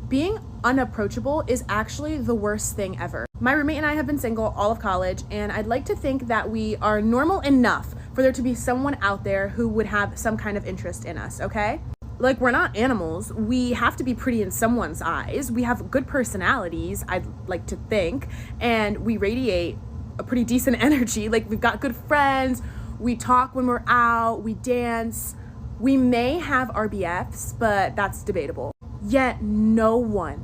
Being unapproachable is actually the worst thing ever. My roommate and I have been single all of college, and I'd like to think that we are normal enough for there to be someone out there who would have some kind of interest in us, okay? Like, we're not animals. We have to be pretty in someone's eyes. We have good personalities, I'd like to think, and we radiate a pretty decent energy. Like, we've got good friends, we talk when we're out, we dance. We may have RBFs, but that's debatable. Yet no one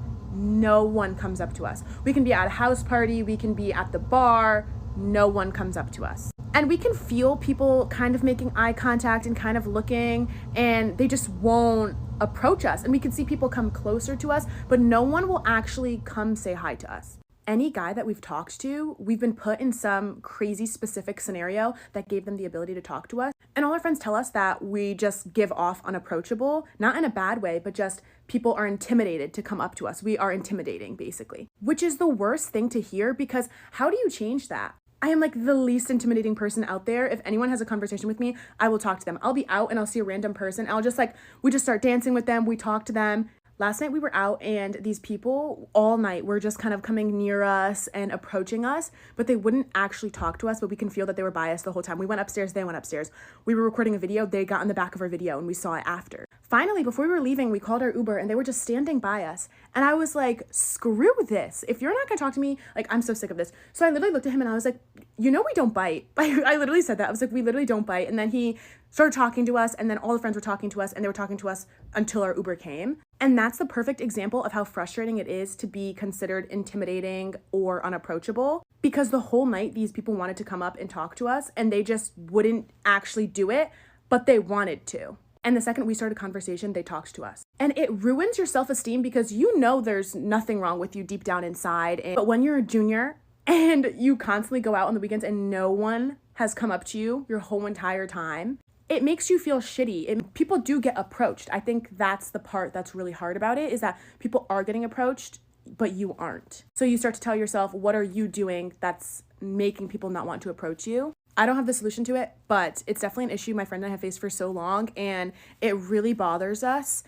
comes up to us. We can be at a house party, we can be at the bar, no one comes up to us. And we can feel people kind of making eye contact and kind of looking, and they just won't approach us. And we can see people come closer to us, but no one will actually come say hi to us. Any guy that we've talked to, we've been put in some crazy specific scenario that gave them the ability to talk to us. And all our friends tell us that we just give off unapproachable, not in a bad way, but just people are intimidated to come up to us. We are intimidating, basically, which is the worst thing to hear, because how do you change that? I am like the least intimidating person out there. If anyone has a conversation with me, I will talk to them. I'll be out and I'll see a random person. I'll just we just start dancing with them. We talk to them. Last night we were out, and these people all night were just kind of coming near us and approaching us, but they wouldn't actually talk to us, but we can feel that they were by us the whole time. We went upstairs, they went upstairs. We were recording a video, they got in the back of our video, and we saw it after. Finally, before we were leaving, we called our Uber, and they were just standing by us. And I was like, screw this. If you're not gonna talk to me, I'm so sick of this. So I literally looked at him and I was like, we don't bite. I literally said that. I was like, we literally don't bite. And then he started talking to us, and then all the friends were talking to us, and they were talking to us until our Uber came. And that's the perfect example of how frustrating it is to be considered intimidating or unapproachable, because the whole night these people wanted to come up and talk to us, and they just wouldn't actually do it, but they wanted to. And the second we started a conversation, they talked to us. And it ruins your self-esteem, because you know there's nothing wrong with you deep down inside. But when you're a junior and you constantly go out on the weekends and no one has come up to you your whole entire time, it makes you feel shitty. People do get approached. I think that's the part that's really hard about it, is that people are getting approached, but you aren't. So you start to tell yourself, what are you doing that's making people not want to approach you? I don't have the solution to it, but it's definitely an issue my friend and I have faced for so long, and it really bothers us.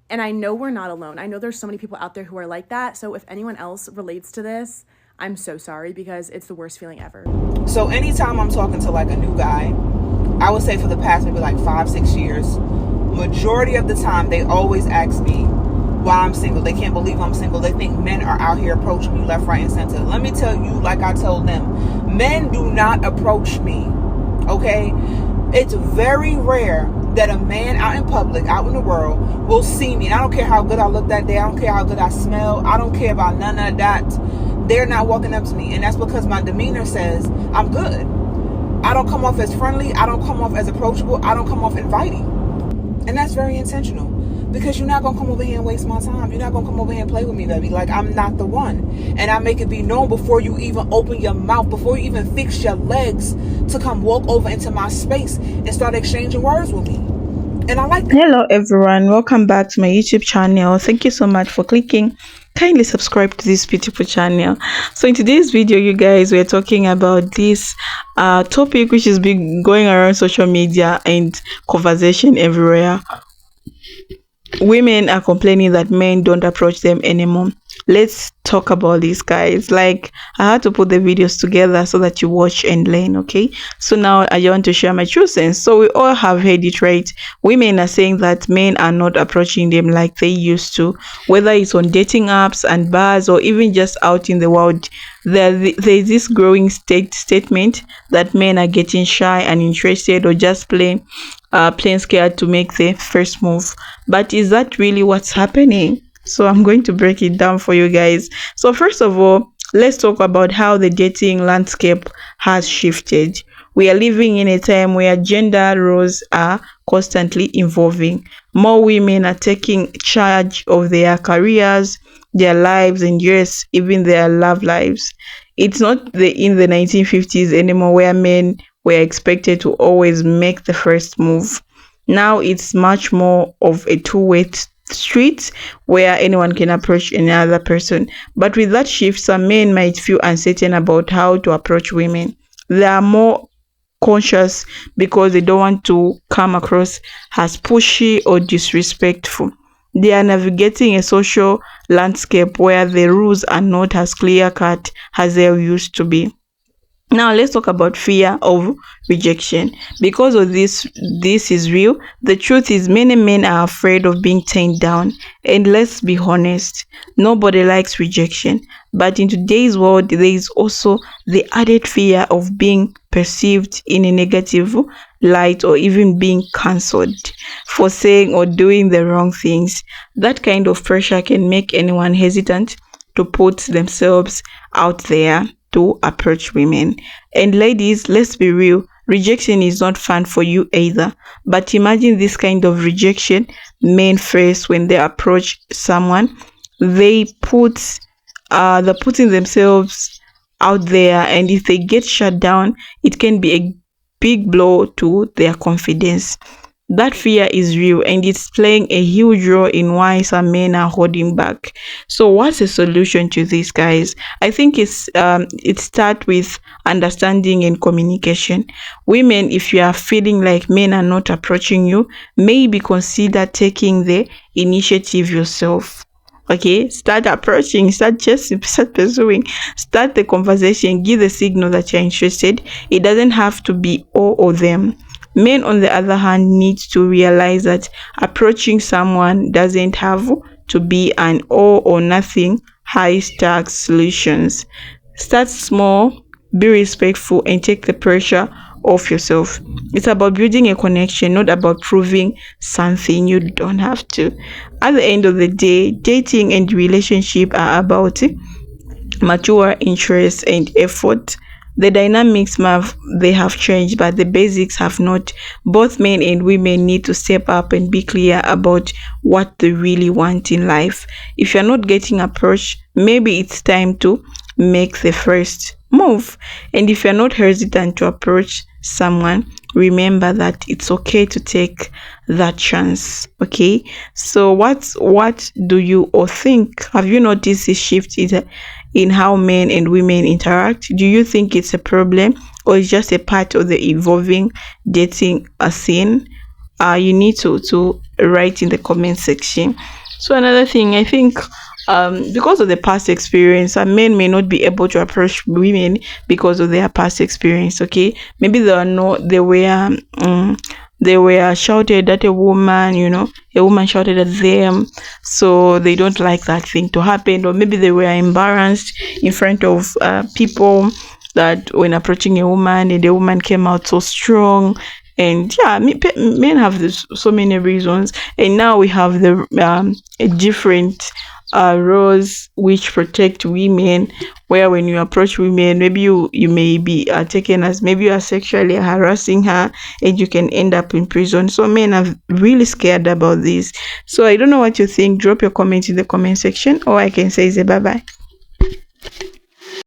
And I know we're not alone. I know there's so many people out there who are like that. So if anyone else relates to this, I'm so sorry, because it's the worst feeling ever. So anytime I'm talking to a new guy, I would say for the past maybe 5-6 years, majority of the time they always ask me why I'm single. They can't believe I'm single. They think men are out here approaching me left, right, and center. Let me tell you, like I told them, men do not approach me, okay? It's very rare that a man out in public, out in the world, will see me. And I don't care how good I look that day. I don't care how good I smell. I don't care about none of that. They're not walking up to me. And that's because my demeanor says I'm good. I don't come off as friendly. I don't come off as approachable. I don't come off inviting. And that's very intentional, because you're not going to come over here and waste my time. You're not going to come over here and play with me, baby. I'm not the one. And I make it be known before you even open your mouth, before you even fix your legs to come walk over into my space and start exchanging words with me. And I like that. Hello everyone, welcome back to my YouTube channel. Thank you so much for clicking. Kindly subscribe to this beautiful channel. So in today's video, you guys, we're talking about this topic which has been going around social media and conversation everywhere. Women are complaining that men don't approach them anymore. Let's talk about this, guys. I had to put the videos together so that you watch and learn, okay? So now I want to share my true sense. So we all have heard it, right? Women are saying that men are not approaching them like they used to, whether it's on dating apps and bars or even just out in the world. There's this growing statement that men are getting shy and interested, or just plain scared to make the first move. But is that really what's happening? So I'm going to break it down for you guys. So first of all, let's talk about how the dating landscape has shifted. We are living in a time where gender roles are constantly evolving. More women are taking charge of their careers, their lives, and yes, even their love lives. It's not in the 1950s anymore, where men were expected to always make the first move. Now it's much more of a two-way street where anyone can approach another person. But with that shift, some men might feel uncertain about how to approach women. They are more conscious because they don't want to come across as pushy or disrespectful. They are navigating a social landscape where the rules are not as clear cut as they used to be. Now let's talk about fear of rejection. Because of this is real. The truth is many men are afraid of being turned down, and let's be honest, nobody likes rejection. But in today's world, there is also the added fear of being perceived in a negative light, or even being cancelled for saying or doing the wrong things. That kind of pressure can make anyone hesitant to put themselves out there to approach women. And ladies, let's be real, rejection is not fun for you either. But imagine this kind of rejection men face when they approach someone. They're putting themselves out there, and if they get shut down, it can be a big blow to their confidence. That fear is real, and it's playing a huge role in why some men are holding back. So what's the solution to this, guys? I think it starts with understanding and communication. Women, if you are feeling like men are not approaching you, maybe consider taking the initiative yourself. Okay, start approaching, start pursuing, start the conversation, give the signal that you're interested. It doesn't have to be all of them. Men, on the other hand, need to realize that approaching someone doesn't have to be an all or nothing high stakes solutions. Start small, be respectful, and take the pressure off yourself. It's about building a connection, not about proving something you don't have to. At the end of the day, dating and relationship are about mature interest and effort. The dynamics they have changed, but the basics have not. Both men and women need to step up and be clear about what they really want in life. If you're not getting approached, maybe it's time to make the first move. And if you're not hesitant to approach someone, remember that it's okay to take that chance. Okay, so what do you all think? Have you noticed this shift in how men and women interact? Do you think it's a problem, or it's just a part of the evolving dating scene? You need to write in the comment section. So another thing, I think because of the past experience, men may not be able to approach women because of their past experience. Okay, maybe they were shouted at a woman, a woman shouted at them, so they don't like that thing to happen. Or maybe they were embarrassed in front of people, that when approaching a woman, and the woman came out so strong. And yeah, men have so many reasons. And now we have the different laws which protect women, where when you approach women, maybe you may be taken as maybe you are sexually harassing her, and you can end up in prison. So men are really scared about this. So I don't know what you think. Drop your comment in the comment section, or I can say bye bye.